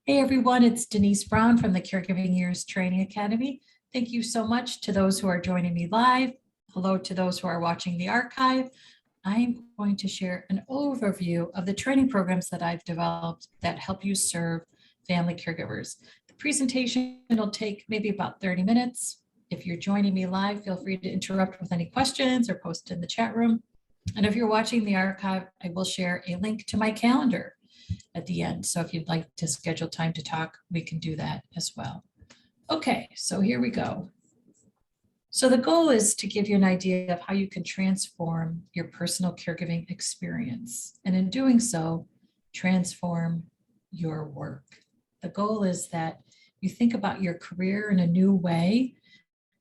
Hey everyone, it's Denise Brown from the Caregiving Years Training Academy. Thank you so much to those who are joining me live. Hello to those who are watching the archive. I'm going to share an overview of the training programs that I've developed that help you serve family caregivers. The presentation will take maybe about 30 minutes. If you're joining me live, feel free to interrupt with any questions or post in the chat room. And if you're watching the archive, I will share a link to my calendar at the end. So if you'd like to schedule time to talk, we can do that as well. Okay, so here we go. So the goal is to give you an idea of how you can transform your personal caregiving experience. And in doing so, transform your work. The goal is that you think about your career in a new way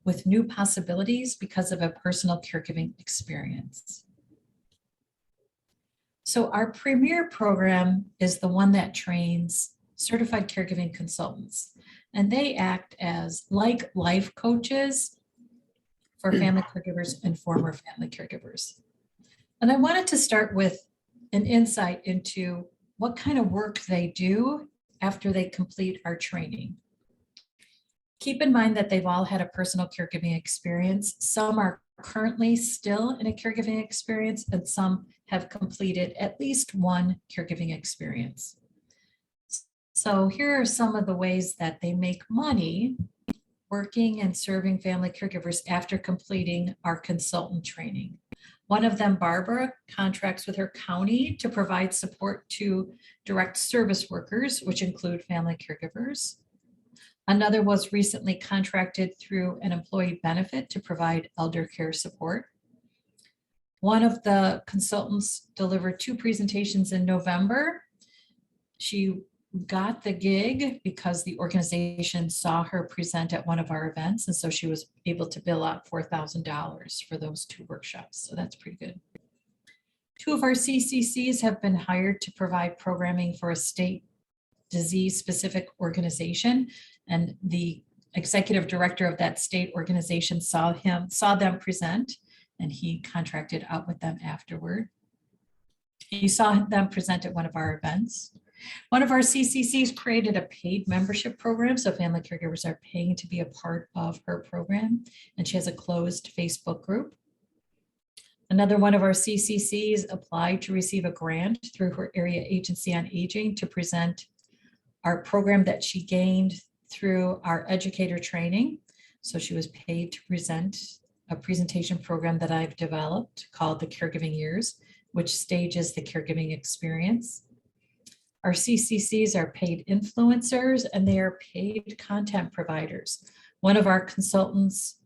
with new possibilities because of a personal caregiving experience. So our premier program is the one that trains certified caregiving consultants, and they act as like life coaches for family caregivers and former family caregivers. And I wanted to start with an insight into what kind of work they do after they complete our training. Keep in mind that they've all had a personal caregiving experience. Some are currently still in a caregiving experience, and some have completed at least one caregiving experience. So here are some of the ways that they make money working and serving family caregivers after completing our consultant training. One of them, Barbara, contracts with her county to provide support to direct service workers, which include family caregivers. Another was recently contracted through an employee benefit to provide elder care support. One of the consultants delivered 2 presentations in November. She got the gig because the organization saw her present at one of our events, and so she was able to bill out $4,000 for those 2 workshops. So that's pretty good. 2 of our CCCs have been hired to provide programming for a state disease-specific organization, and the executive director of that state organization saw them present, and he contracted out with them afterward. He saw them present at one of our events. One of our CCCs created a paid membership program, so family caregivers are paying to be a part of her program, and she has a closed Facebook group. Another one of our CCCs applied to receive a grant through her area agency on aging to present our program that she gained through our educator training. So she was paid to present a presentation program that I've developed called the Caregiving Years, which stages the caregiving experience. Our CCCs are paid influencers, and they are paid content providers. One of our consultants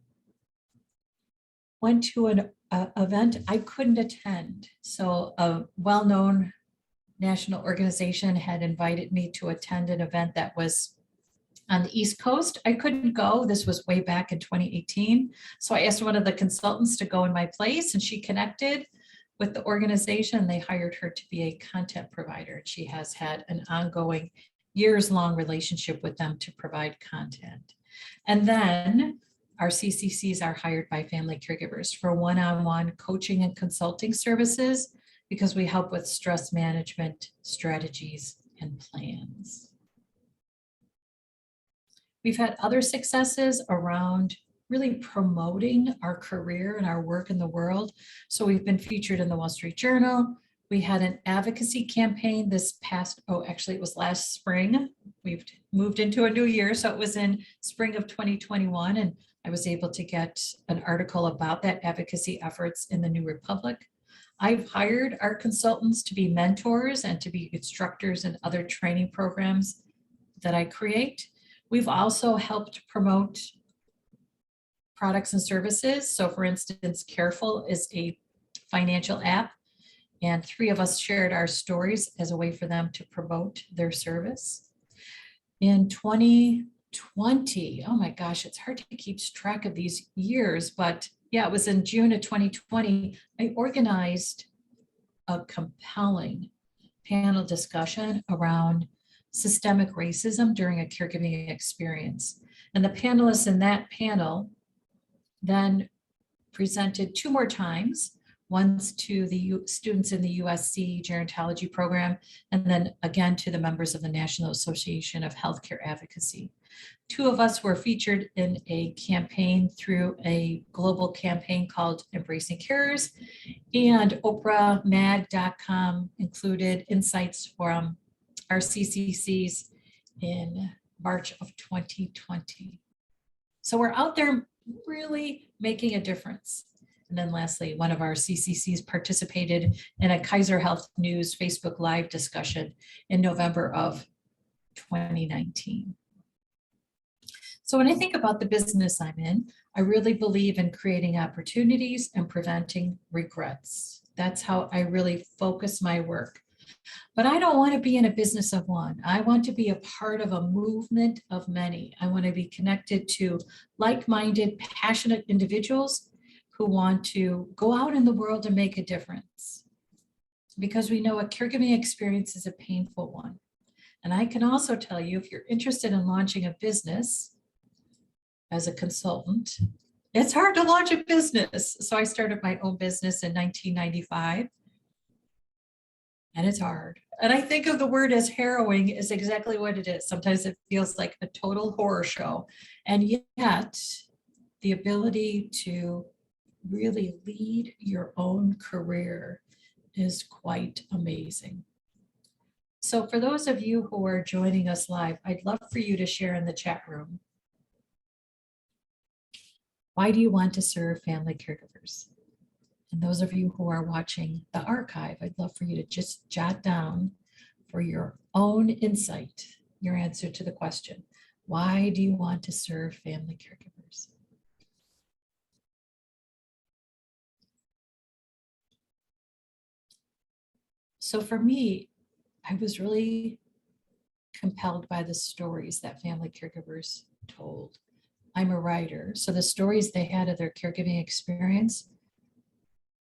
went to an event I couldn't attend. So a well-known national organization had invited me to attend an event that was on the East Coast. I couldn't go. This was way back in 2018. So I asked one of the consultants to go in my place, and she connected with the organization. They hired her to be a content provider. She has had an ongoing years-long relationship with them to provide content. And then our CCCs are hired by family caregivers for one-on-one coaching and consulting services, because we help with stress management strategies and plans. We've had other successes around really promoting our career and our work in the world. So we've been featured in the Wall Street Journal. We had an advocacy campaign this past, it was last spring. We've moved into a new year, so it was in spring of 2021, and I was able to get an article about that advocacy efforts in the New Republic. I've hired our consultants to be mentors and to be instructors in other training programs that I create. We've also helped promote products and services. So for instance, Careful is a financial app, and 3 of us shared our stories as a way for them to promote their service. In 2020, oh my gosh, it's hard to keep track of these years, but yeah, it was in June of 2020, I organized a compelling panel discussion around systemic racism during a caregiving experience. And the panelists in that panel then presented 2 more times. once to the students in the USC gerontology program, and then again to the members of the National Association of Healthcare Advocacy. 2 of us were featured in a campaign through a global campaign called Embracing Carers, and OprahMag.com included insights from our CCCs in March of 2020. So we're out there really making a difference. And then lastly, one of our CCCs participated in a Kaiser Health News Facebook Live discussion in November of 2019. So when I think about the business I'm in, I really believe in creating opportunities and preventing regrets. That's how I really focus my work. But I don't want to be in a business of one. I want to be a part of a movement of many. I want to be connected to like-minded, passionate individuals who want to go out in the world and make a difference. Because we know a caregiving experience is a painful one. And I can also tell you, if you're interested in launching a business as a consultant, it's hard to launch a business. So I started my own business in 1995. And it's hard. And I think of the word as harrowing is exactly what it is. Sometimes it feels like a total horror show. And yet the ability to really lead your own career is quite amazing. So for those of you who are joining us live, I'd love for you to share in the chat room. Why do you want to serve family caregivers? And those of you who are watching the archive, I'd love for you to just jot down for your own insight, your answer to the question, why do you want to serve family caregivers? So for me, I was really compelled by the stories that family caregivers told. I'm a writer, so the stories they had of their caregiving experience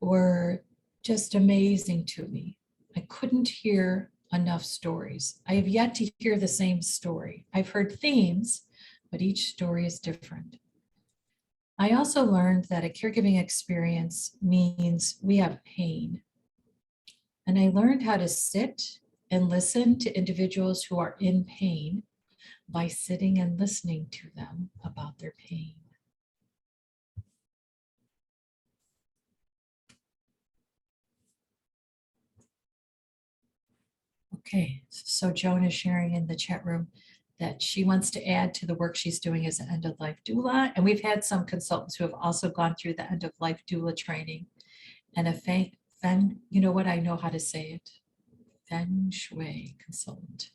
were just amazing to me. I couldn't hear enough stories. I have yet to hear the same story. I've heard themes, but each story is different. I also learned that a caregiving experience means we have pain. And I learned how to sit and listen to individuals who are in pain by sitting and listening to them about their pain. Okay, so Joan is sharing in the chat room that she wants to add to the work she's doing as an end-of-life doula. And we've had some consultants who have also gone through the end-of-life doula training. And you know what, I know how to say it, Feng Shui consultant.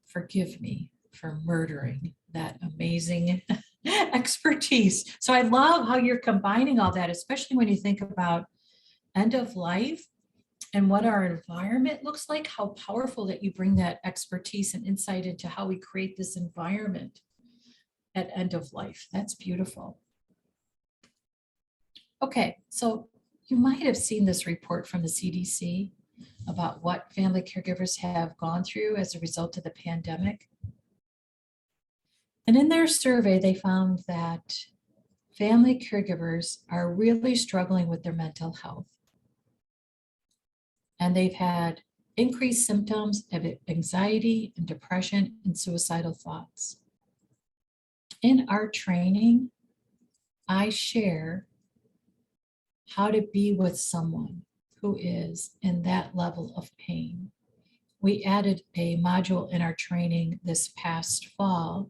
Forgive me for murdering that amazing expertise. So I love how you're combining all that, especially when you think about end of life and what our environment looks like, how powerful that you bring that expertise and insight into how we create this environment at end of life. That's beautiful. Okay, so you might have seen this report from the CDC about what family caregivers have gone through as a result of the pandemic. And in their survey, they found that family caregivers are really struggling with their mental health. And they've had increased symptoms of anxiety and depression and suicidal thoughts. In our training, I share how to be with someone who is in that level of pain. We added a module in our training this past fall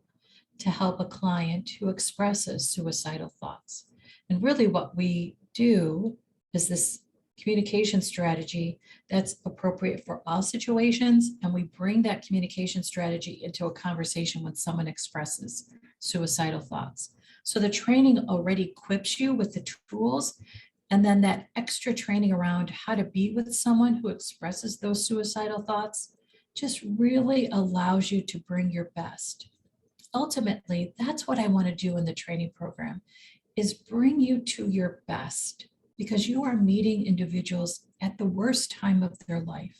to help a client who expresses suicidal thoughts. And really what we do is this communication strategy that's appropriate for all situations. And we bring that communication strategy into a conversation when someone expresses suicidal thoughts. So the training already equips you with the tools, and then that extra training around how to be with someone who expresses those suicidal thoughts just really allows you to bring your best. Ultimately, that's what I want to do in the training program, is bring you to your best, because you are meeting individuals at the worst time of their life.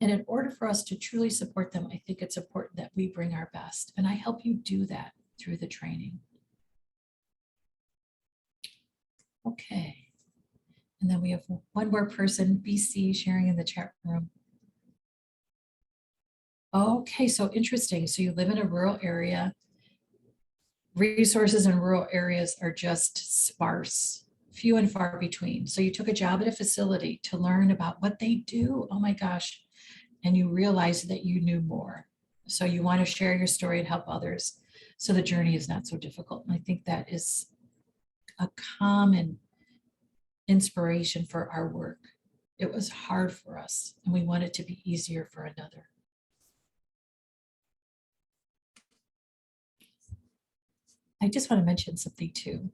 And in order for us to truly support them, I think it's important that we bring our best. And I help you do that through the training. Okay. And then we have one more person, BC, sharing in the chat room. Okay, so interesting. So you live in a rural area. Resources in rural areas are just sparse, few and far between. So you took a job at a facility to learn about what they do. Oh my gosh. And you realized that you knew more. So you want to share your story and help others. So the journey is not so difficult. And I think that is a common inspiration for our work. It was hard for us, and we want it to be easier for another. I just want to mention something too.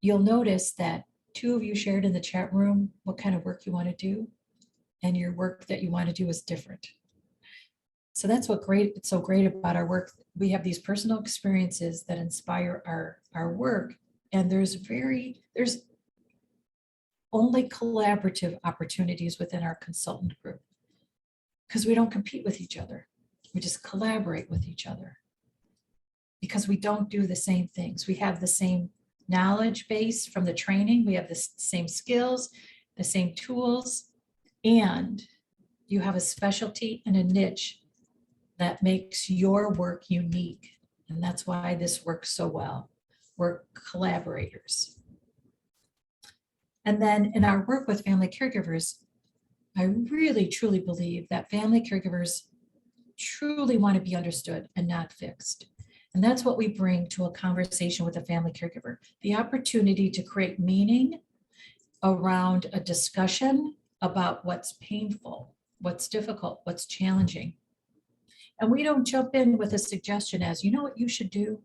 You'll notice that 2 of you shared in the chat room what kind of work you want to do, and your work that you want to do is different. So that's it's so great about our work. We have these personal experiences that inspire our work, and there's only collaborative opportunities within our consultant group because we don't compete with each other. We just collaborate with each other because we don't do the same things. We have the same knowledge base from the training. We have the same skills, the same tools, and you have a specialty and a niche that makes your work unique. And that's why this works so well. We're collaborators. And then in our work with family caregivers, I really truly believe that family caregivers truly want to be understood and not fixed. And that's what we bring to a conversation with a family caregiver, the opportunity to create meaning around a discussion about what's painful, what's difficult, what's challenging. And we don't jump in with a suggestion as, you know what you should do?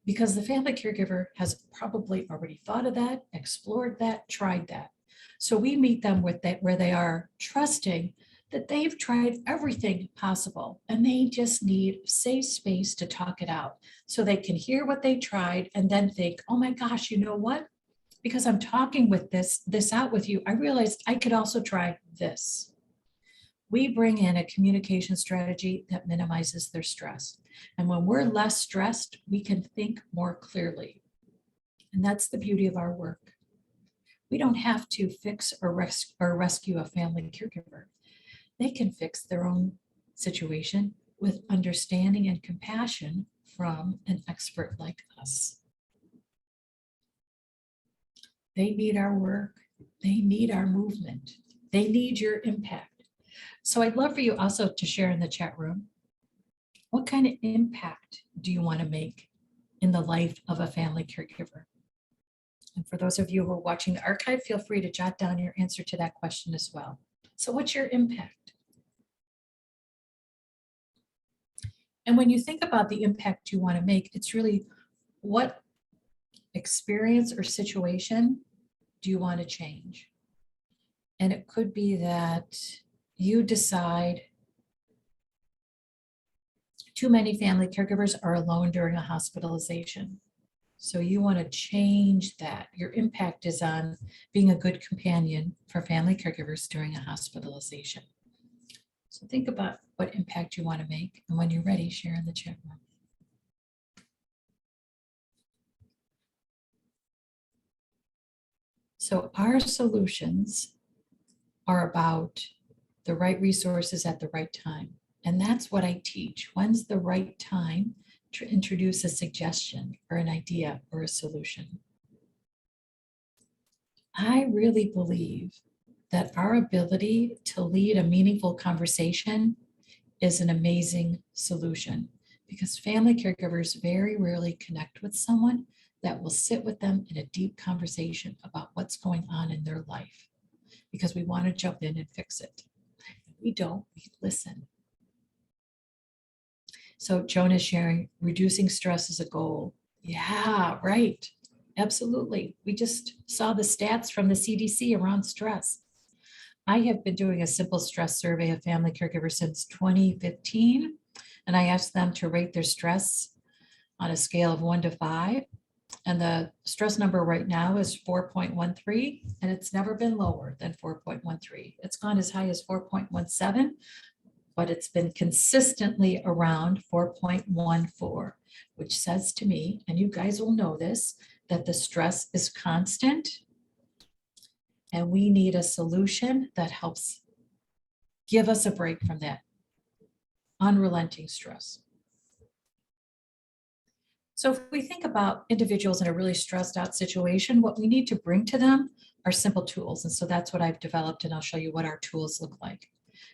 Because the family caregiver has probably already thought of that, explored that, tried that. So we meet them with that where they are, trusting that they've tried everything possible and they just need safe space to talk it out so they can hear what they tried and then think, oh my gosh, you know what? Because I'm talking with this out with you, I realized I could also try this. We bring in a communication strategy that minimizes their stress. And when we're less stressed, we can think more clearly. And that's the beauty of our work. We don't have to fix or rescue a family caregiver. They can fix their own situation with understanding and compassion from an expert like us. They need our work. They need our movement. They need your impact. So I'd love for you also to share in the chat room, what kind of impact do you want to make in the life of a family caregiver? And for those of you who are watching the archive, feel free to jot down your answer to that question as well. So what's your impact? And when you think about the impact you want to make, it's really what experience or situation do you want to change? And it could be that you decide too many family caregivers are alone during a hospitalization. So you want to change that. Your impact is on being a good companion for family caregivers during a hospitalization. So think about what impact you want to make. And when you're ready, share in the chat room. So our solutions are about the right resources at the right time. And that's what I teach. When's the right time to introduce a suggestion or an idea or a solution? I really believe that our ability to lead a meaningful conversation is an amazing solution because family caregivers very rarely connect with someone that will sit with them in a deep conversation about what's going on in their life because we want to jump in and fix it. We don't, we listen. So Joan is sharing, reducing stress is a goal. Yeah, right. Absolutely. We just saw the stats from the CDC around stress. I have been doing a simple stress survey of family caregivers since 2015, and I asked them to rate their stress on a scale of 1 to 5. And the stress number right now is 4.13, and it's never been lower than 4.13. It's gone as high as 4.17, but it's been consistently around 4.14, which says to me, and you guys will know this, that the stress is constant, and we need a solution that helps give us a break from that unrelenting stress. So if we think about individuals in a really stressed out situation, what we need to bring to them are simple tools. And so that's what I've developed, and I'll show you what our tools look like.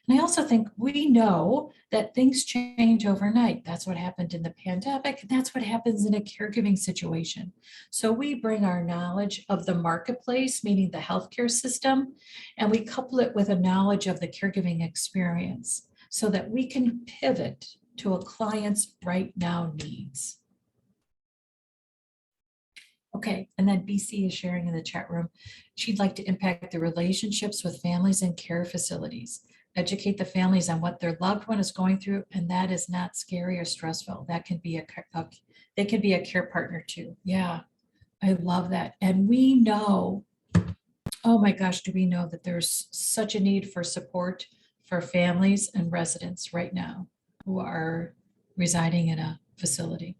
And I also think we know that things change overnight. That's what happened in the pandemic. And that's what happens in a caregiving situation. So we bring our knowledge of the marketplace, meaning the healthcare system, and we couple it with a knowledge of the caregiving experience so that we can pivot to a client's right now needs. Okay, and then BC is sharing in the chat room. She'd like to impact the relationships with families and care facilities, educate the families on what their loved one is going through, and that is not scary or stressful. That can be they can be a care partner too. Yeah, I love that. And we know, oh my gosh, do we know that there's such a need for support for families and residents right now who are residing in a facility.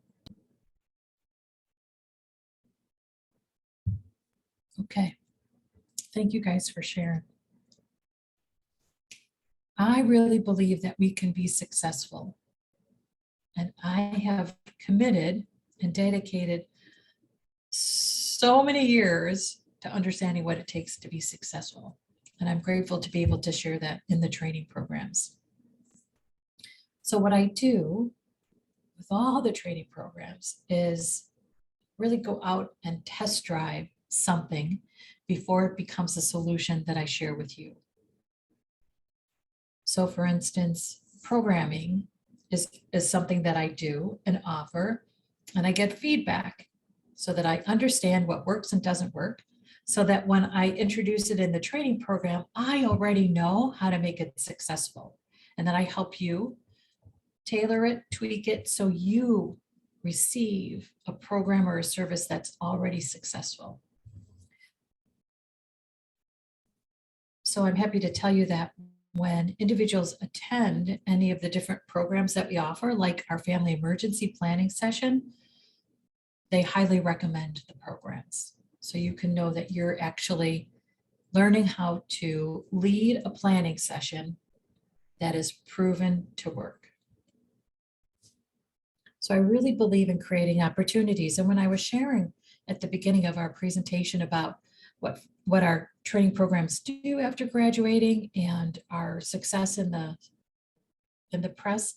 Okay, thank you guys for sharing. I really believe that we can be successful. And I have committed and dedicated so many years to understanding what it takes to be successful. And I'm grateful to be able to share that in the training programs. So what I do with all the training programs is really go out and test drive something before it becomes a solution that I share with you. So for instance, programming is something that I do and offer, and I get feedback so that I understand what works and doesn't work, so that when I introduce it in the training program, I already know how to make it successful. And then I help you tailor it, tweak it, so you receive a program or a service that's already successful. So I'm happy to tell you that when individuals attend any of the different programs that we offer, like our family emergency planning session, they highly recommend the programs. So you can know that you're actually learning how to lead a planning session that is proven to work. So I really believe in creating opportunities. And when I was sharing at the beginning of our presentation about what our training programs do after graduating and our success in the press,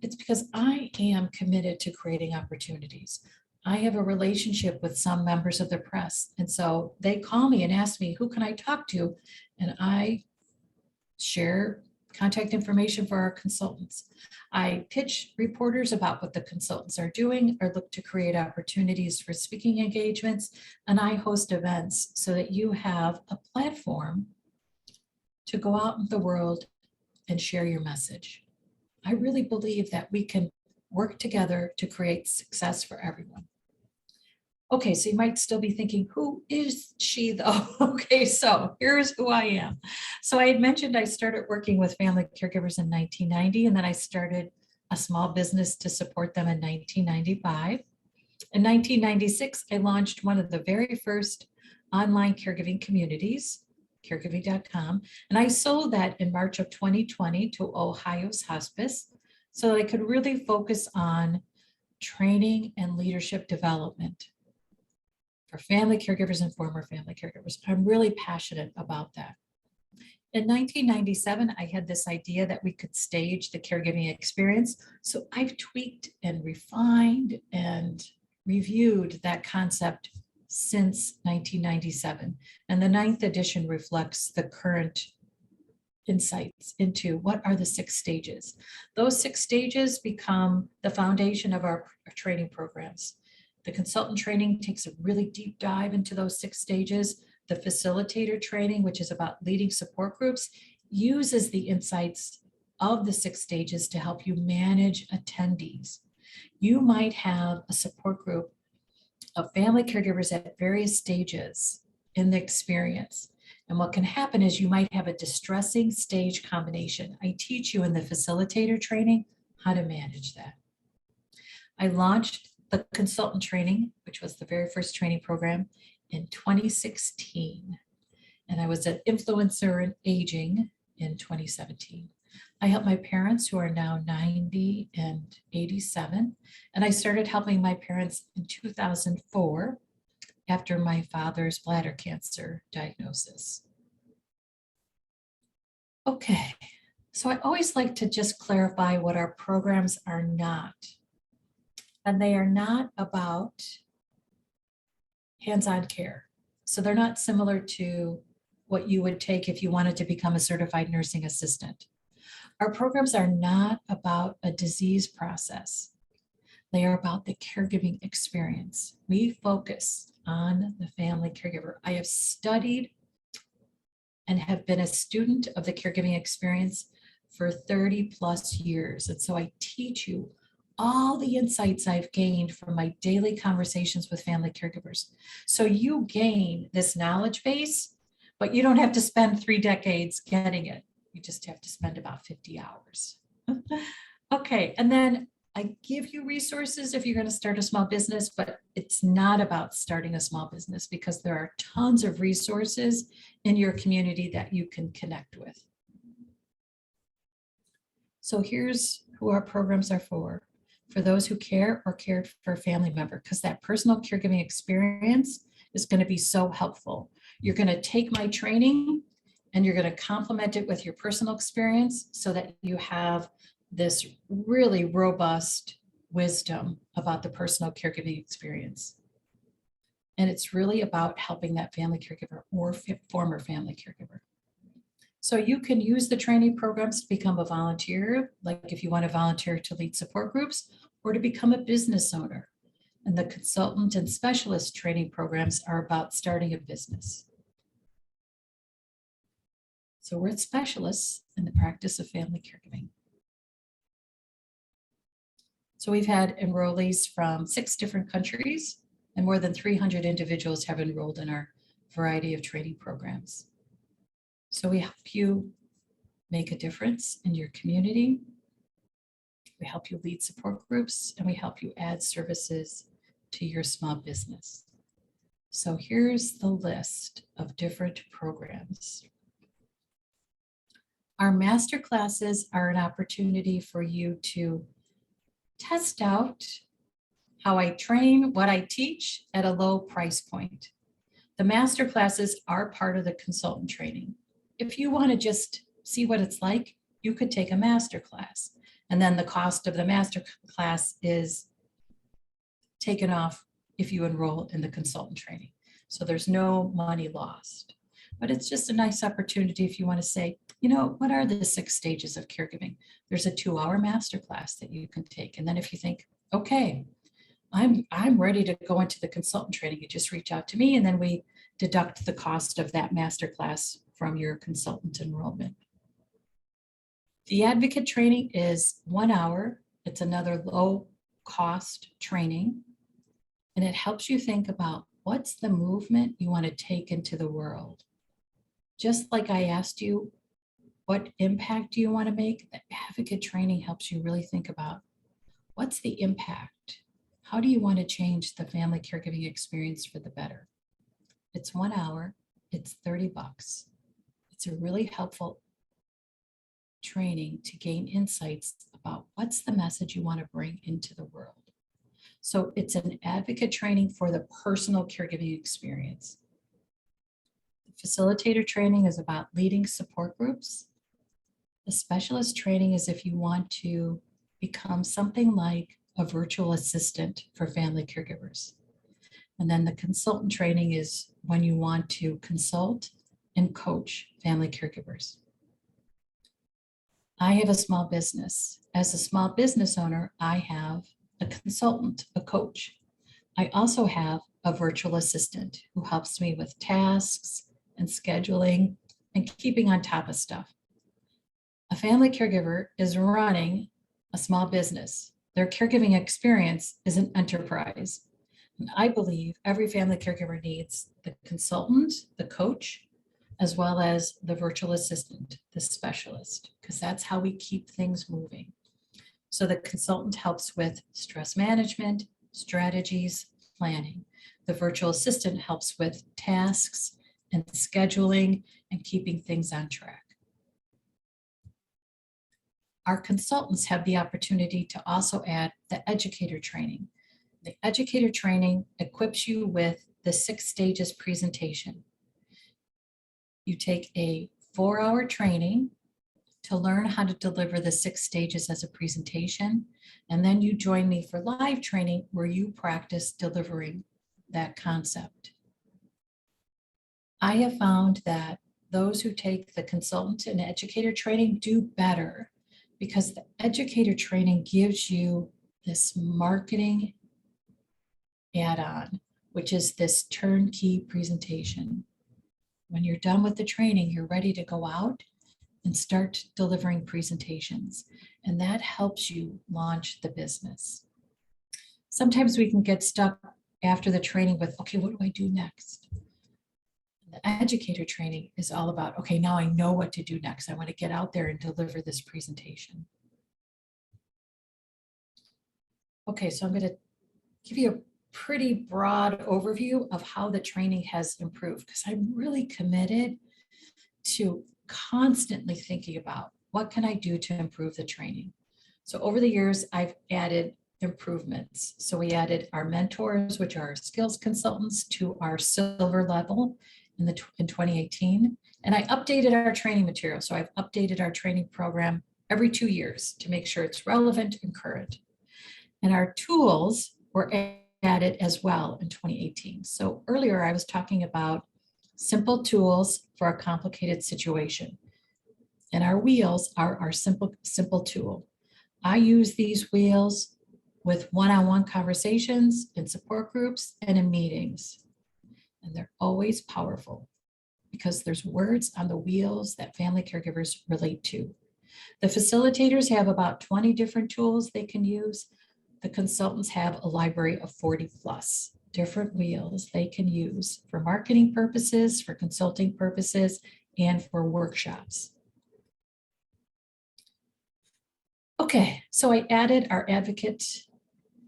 it's because I am committed to creating opportunities. I have a relationship with some members of the press, and so they call me and ask me, who can I talk to? And I share contact information for our consultants. I pitch reporters about what the consultants are doing or look to create opportunities for speaking engagements. And I host events so that you have a platform to go out in the world and share your message. I really believe that we can work together to create success for everyone. Okay, so you might still be thinking, who is she though? Okay, so here's who I am. So I had mentioned I started working with family caregivers in 1990, and then I started a small business to support them in 1995. In 1996, I launched one of the very first online caregiving communities, caregiving.com, and I sold that in March of 2020 to Ohio's Hospice so that I could really focus on training and leadership development for family caregivers and former family caregivers. I'm really passionate about that. In 1997, I had this idea that we could stage the caregiving experience. So I've tweaked and refined and reviewed that concept since 1997. And the 9th edition reflects the current insights into what are the 6 stages. Those 6 stages become the foundation of our training programs. The consultant training takes a really deep dive into those 6 stages. The facilitator training, which is about leading support groups, uses the insights of the 6 stages to help you manage attendees. You might have a support group of family caregivers at various stages in the experience. And what can happen is you might have a distressing stage combination. I teach you in the facilitator training how to manage that. I launched the consultant training, which was the very first training program, in 2016. And I was an influencer in aging in 2017. I helped my parents who are now 90 and 87. And I started helping my parents in 2004 after my father's bladder cancer diagnosis. Okay, so I always like to just clarify what our programs are not. And they are not about hands-on care. So they're not similar to what you would take if you wanted to become a certified nursing assistant. Our programs are not about a disease process. They are about the caregiving experience. We focus on the family caregiver. I have studied and have been a student of the caregiving experience for 30 plus years. And so I teach you all the insights I've gained from my daily conversations with family caregivers. So you gain this knowledge base, but you don't have to spend 3 decades getting it. You just have to spend about 50 hours. Okay, and then I give you resources if you're going to start a small business, but it's not about starting a small business because there are tons of resources in your community that you can connect with. So here's who our programs are for those who care or cared for a family member, because that personal caregiving experience is going to be so helpful. You're going to take my training and you're going to complement it with your personal experience so that you have this really robust wisdom about the personal caregiving experience. And it's really about helping that family caregiver or former family caregiver. So you can use the training programs to become a volunteer, like if you want to volunteer to lead support groups or to become a business owner. And the consultant and specialist training programs are about starting a business. So we're specialists in the practice of family caregiving. So we've had enrollees from 6 different countries, and more than 300 individuals have enrolled in our variety of training programs. So we help you make a difference in your community. We help you lead support groups, and we help you add services to your small business. So here's the list of different programs. Our master classes are an opportunity for you to test out how I train, what I teach at a low price point. The master classes are part of the consultant training. If you want to just see what it's like, you could take a master class. And then the cost of the master class is taken off if you enroll in the consultant training. So there's no money lost. But it's just a nice opportunity if you want to say, you know, what are the 6 stages of caregiving? There's a 2-hour masterclass that you can take. And then if you think, okay, I'm ready to go into the consultant training, you just reach out to me and then we deduct the cost of that masterclass from your consultant enrollment. The advocate training is 1 hour. It's another low cost training. And it helps you think about what's the movement you want to take into the world. Just like I asked you, what impact do you want to make? The advocate training helps you really think about what's the impact? How do you want to change the family caregiving experience for the better? It's 1 hour, it's $30. It's a really helpful training to gain insights about what's the message you want to bring into the world. So it's an advocate training for the personal caregiving experience. The facilitator training is about leading support groups. The specialist training is if you want to become something like a virtual assistant for family caregivers. And then the consultant training is when you want to consult and coach family caregivers. I have a small business. As a small business owner, I have a consultant, a coach. I also have a virtual assistant who helps me with tasks and scheduling and keeping on top of stuff. A family caregiver is running a small business. Their caregiving experience is an enterprise. And I believe every family caregiver needs the consultant, the coach, as well as the virtual assistant, the specialist, because that's how we keep things moving. So the consultant helps with stress management, strategies, planning. The virtual assistant helps with tasks and scheduling and keeping things on track. Our consultants have the opportunity to also add the educator training. The educator training equips you with the 6 stages presentation. You take a 4-hour training to learn how to deliver the 6 stages as a presentation, and then you join me for live training where you practice delivering that concept. I have found that those who take the consultant and educator training do better because the educator training gives you this marketing add-on, which is this turnkey presentation. When you're done with the training, you're ready to go out and start delivering presentations, and that helps you launch the business. Sometimes we can get stuck after the training with, okay, what do I do next? The educator training is all about, okay, now I know what to do next. I want to get out there and deliver this presentation. Okay, so I'm going to give you a pretty broad overview of how the training has improved, because I'm really committed to constantly thinking about what can I do to improve the training. So over the years, I've added improvements. So we added our mentors, which are skills consultants, to our silver level in 2018. And I updated our training material. So I've updated our training program every 2 years to make sure it's relevant and current. And our tools were added as well in 2018. So earlier I was talking about simple tools for a complicated situation. And our wheels are our simple tool. I use these wheels with one-on-one conversations in support groups and in meetings. And they're always powerful because there's words on the wheels that family caregivers relate to. The facilitators have about 20 different tools they can use. The consultants have a library of 40 plus different wheels they can use for marketing purposes, for consulting purposes, and for workshops. Okay, so I added our advocate,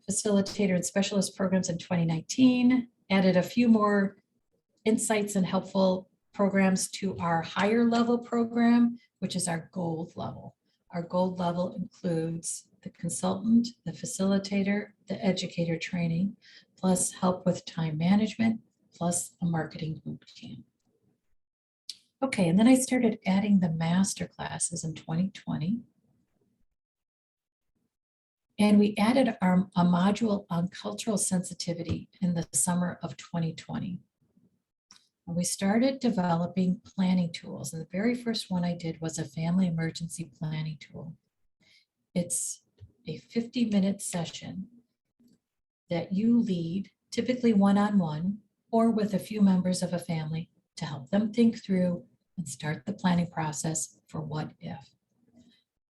facilitator, and specialist programs in 2019, added a few more insights and helpful programs to our higher level program, which is our gold level. Our gold level includes the consultant, the facilitator, the educator training, plus help with time management, plus a marketing boot camp. Okay, and then I started adding the master classes in 2020. And we added a module on cultural sensitivity in the summer of 2020. And we started developing planning tools. And the very first one I did was a family emergency planning tool. It's a 50-minute session that you lead, typically one-on-one or with a few members of a family, to help them think through and start the planning process for what if.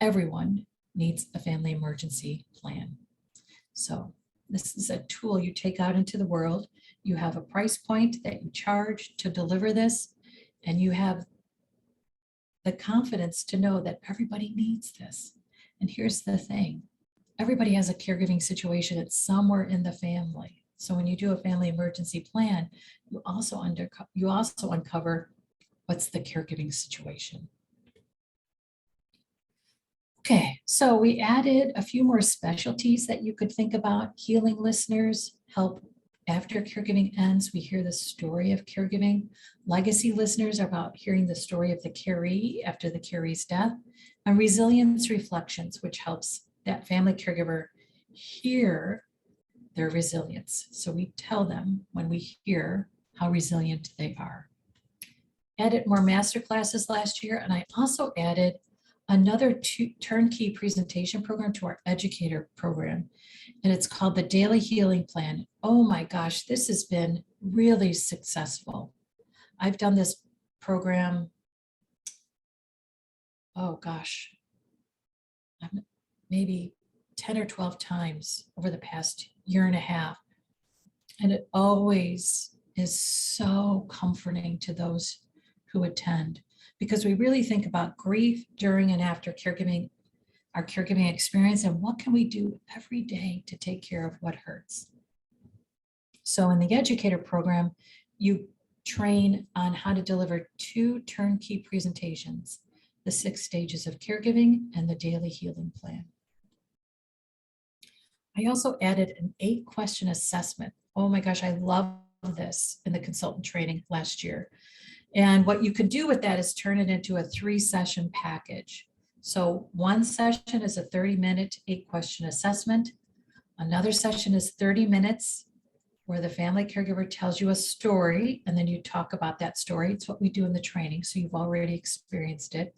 Everyone needs a family emergency plan. So this is a tool you take out into the world. You have a price point that you charge to deliver this, and you have the confidence to know that everybody needs this. And here's the thing. Everybody has a caregiving situation. It's somewhere in the family. So when you do a family emergency plan, you also uncover what's the caregiving situation. Okay, so we added a few more specialties that you could think about. Healing listeners help after caregiving ends. We hear the story of caregiving. Legacy listeners are about hearing the story of the caree after the caree's death. And resilience reflections, which helps that family caregiver hear their resilience. So we tell them when we hear how resilient they are. Added more master classes last year, and I also added another turnkey presentation program to our educator program, and it's called the Daily Healing Plan. Oh my gosh, this has been really successful. I've done this program, oh gosh, maybe 10 or 12 times over the past year and a half. And it always is so comforting to those who attend, because we really think about grief during and after caregiving, our caregiving experience, and what can we do every day to take care of what hurts. So in the educator program, you train on how to deliver 2 turnkey presentations, the 6 stages of caregiving and the daily healing plan. I also added an 8-question assessment. Oh my gosh, I love this in the consultant training last year. And what you could do with that is turn it into a 3-session package. So one session is a 30-minute 8-question assessment. Another session is 30 minutes where the family caregiver tells you a story and then you talk about that story. It's what we do in the training, so you've already experienced it.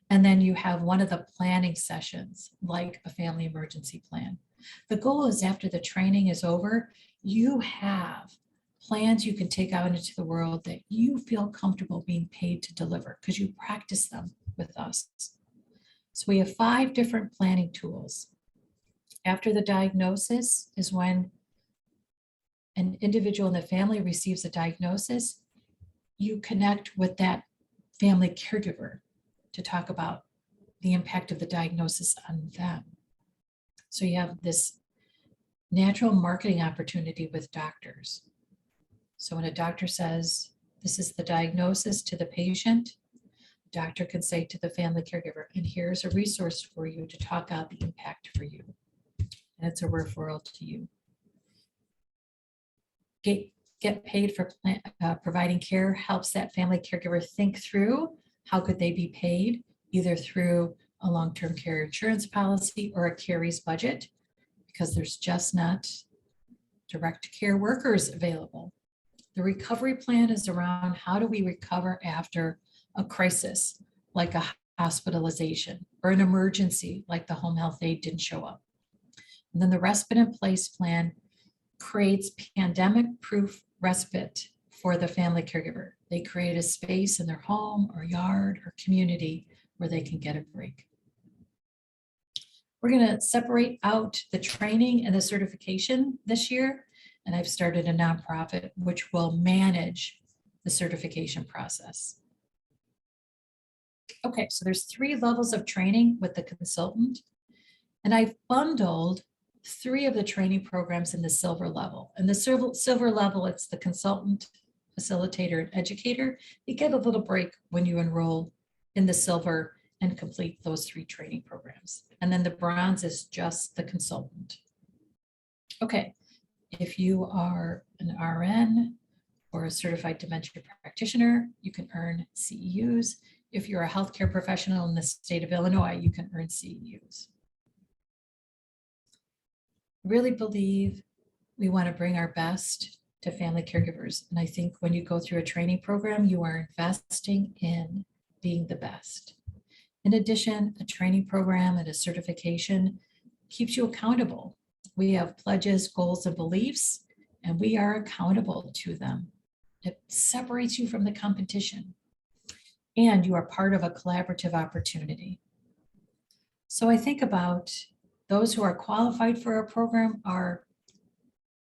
And then you have one of the planning sessions, like a family emergency plan. The goal is after the training is over, you have plans you can take out into the world that you feel comfortable being paid to deliver because you practice them with us. So we have 5 different planning tools. After the diagnosis is when an individual in the family receives a diagnosis, you connect with that family caregiver to talk about the impact of the diagnosis on them. So you have this natural marketing opportunity with doctors. So when a doctor says, this is the diagnosis to the patient, the doctor can say to the family caregiver, and here's a resource for you to talk out the impact for you. And it's a referral to you. Get paid for providing care helps that family caregiver think through how could they be paid, either through a long-term care insurance policy or a care's budget, because there's just not direct care workers available. The recovery plan is around how do we recover after a crisis, like a hospitalization, or an emergency, like the home health aide didn't show up. And then the respite in place plan creates pandemic-proof respite for the family caregiver. They create a space in their home or yard or community where they can get a break. We're going to separate out the training and the certification this year, and I've started a nonprofit which will manage the certification process. Okay, so there's 3 levels of training with the consultant, and I've bundled 3 of the training programs in the silver level. And the silver level, it's the consultant, facilitator, and educator. You get a little break when you enroll in the silver and complete those 3 training programs. And then the bronze is just the consultant. Okay, if you are an RN or a certified dementia practitioner, you can earn CEUs. If you're a healthcare professional in the state of Illinois, you can earn CEUs. Really believe we want to bring our best to family caregivers. And I think when you go through a training program, you are investing in being the best. In addition, a training program and a certification keeps you accountable. We have pledges, goals, and beliefs, and we are accountable to them. It separates you from the competition, and you are part of a collaborative opportunity. So I think about those who are qualified for our program are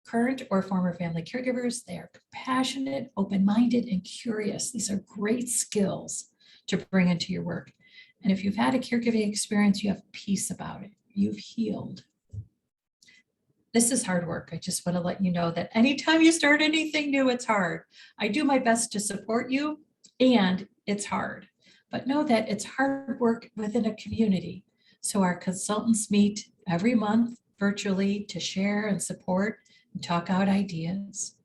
current or former family caregivers. They are compassionate, open-minded, and curious. These are great skills to bring into your work. And if you've had a caregiving experience, you have peace about it. You've healed. This is hard work. I just want to let you know that anytime you start anything new, it's hard. I do my best to support you, and it's hard. But know that it's hard work within a community. So our consultants meet every month virtually to share and support and talk out ideas.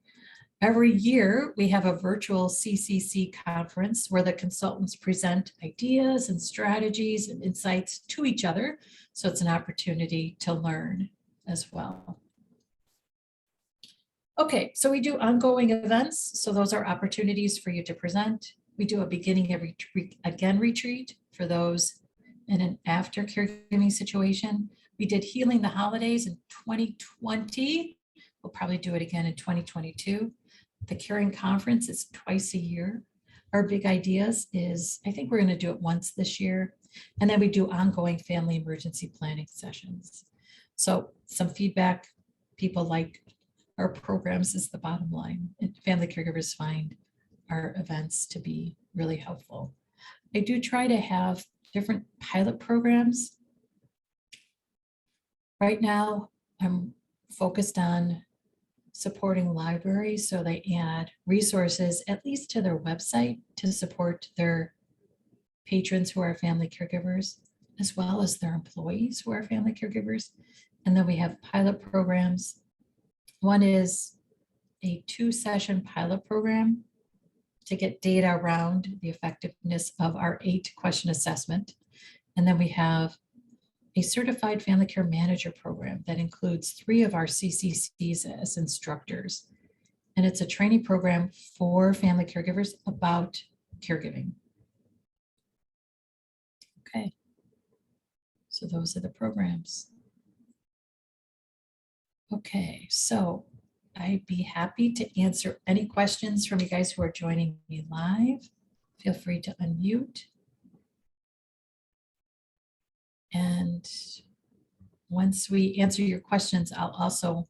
Every year, we have a virtual CCC conference where the consultants present ideas and strategies and insights to each other. So it's an opportunity to learn as well. Okay, so we do ongoing events. So those are opportunities for you to present. We do a beginning of again retreat for those in an after caregiving situation. We did Healing the Holidays in 2020. We'll probably do it again in 2022. The Caring Conference is twice a year. Our big ideas is, I think we're going to do it once this year. And then we do ongoing family emergency planning sessions. So some feedback, people like our programs is the bottom line. And family caregivers find our events to be really helpful. I do try to have different pilot programs. Right now, I'm focused on supporting libraries, so they add resources, at least to their website, to support their patrons who are family caregivers, as well as their employees who are family caregivers. And then we have pilot programs. One is a 2-session pilot program to get data around the effectiveness of our 8-question assessment. And then we have a certified family care manager program that includes 3 of our CCCs as instructors. And it's a training program for family caregivers about caregiving. Okay, so those are the programs. Okay, so I'd be happy to answer any questions from you guys who are joining me live. Feel free to unmute. And once we answer your questions, I'll also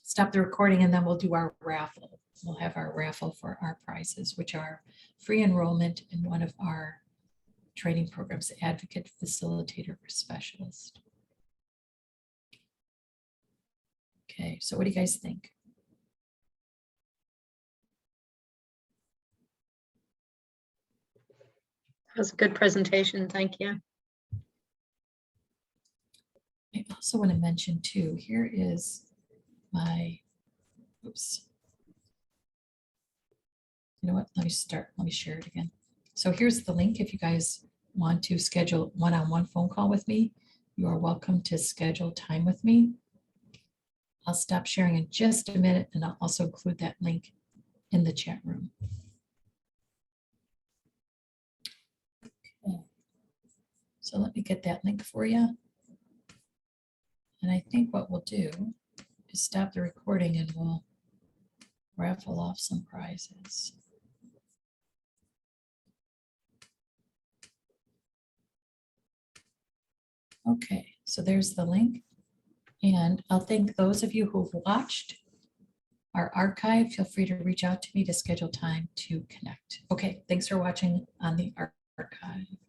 stop the recording and then we'll do our raffle. We'll have our raffle for our prizes, which are free enrollment in one of our training programs, Advocate, Facilitator, or Specialist. Okay, so what do you guys think? That was a good presentation. Thank you. I also want to mention too, here is my, oops. You know what, let me share it again. So here's the link. If you guys want to schedule one-on-one phone call with me, you are welcome to schedule time with me. I'll stop sharing in just a minute and I'll also include that link in the chat room. Okay. So let me get that link for you. And I think what we'll do is stop the recording and we'll raffle off some prizes. Okay, so there's the link. And I'll thank those of you who've watched our archive. Feel free to reach out to me to schedule time to connect. Okay, thanks for watching on the archive.